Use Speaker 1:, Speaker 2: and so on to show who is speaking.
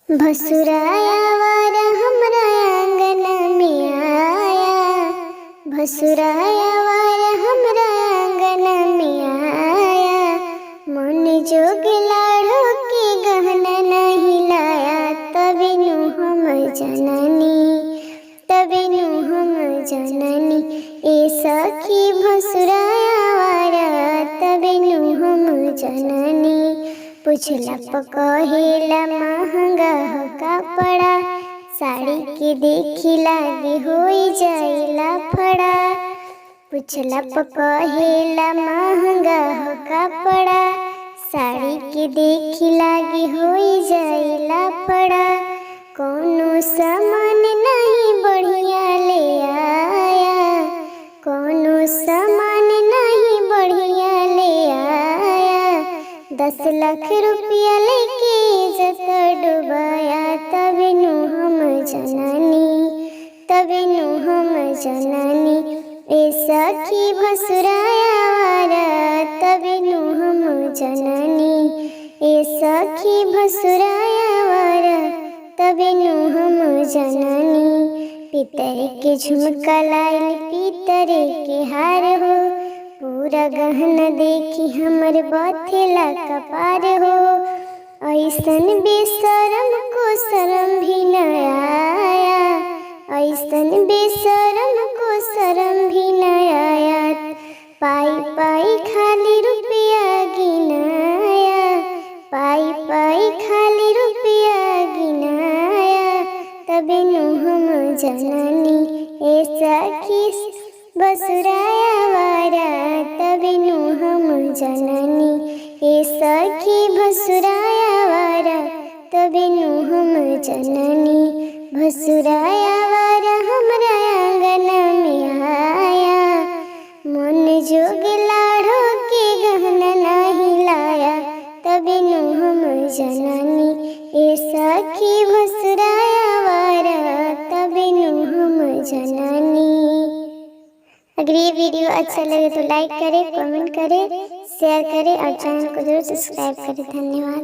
Speaker 1: भसुराया वारा हमरा आंगन में आया, भसुराया वारा हमरा आंगन में आया। मन जोग लाड़ो के गहना नहीं लाया, तभी नु हम जननी, तभी नु हम जननी। ए सखी भसुराया वारा, तभी नु हम जननी। पुछला पकहेला महंगा हो कपड़ा, साड़ी के देखी लागे होई जाइला फड़ा। पुछला पकहेला महंगा हो कपड़ा, साड़ी के देखी लागे होई जाइला फड़ा। कोनो सामान नहीं बढ़िया ले आया, कोनो सामान नहीं बढ़िया ले आया। 10 लाख रुपया लेके इज्जत डुबाया, तभी नु हम जननी, तभी नु हम जननी। ए सखी भसुराया वारा, तभी नु हम जननी। ए सखी भसुराया वारा, तभी नु हम जननी। पितर के झुमका लाइल, पितर के हार हो, पूरा गहना देखी हमर बथेला कपार हो। ऐसन बेशरम को शरम भी न आया, ऐसन बेशरम को शरम भी न आया। पाई पाई खाली रुपया गिनाया, पाई पाई खाली रुपया गिनाया, तभी नु हम जननी। ए सखी भसुराया वारा, तभी नु हम जननी। ए सखी भसुराया वारा, तभी नु हम जननी। भसुराया वारा हमरा आंगन में आया, मन जोग लाड़ो के गहना नहीं लाया, तभी नु हम जननी। ए सखी भसुराया वारा, तभी नु हम जननी। अगर ये वीडियो अच्छा लगे तो लाइक करें, कमेंट करें, शेयर करें और चैनल को जरूर सब्सक्राइब करें। धन्यवाद।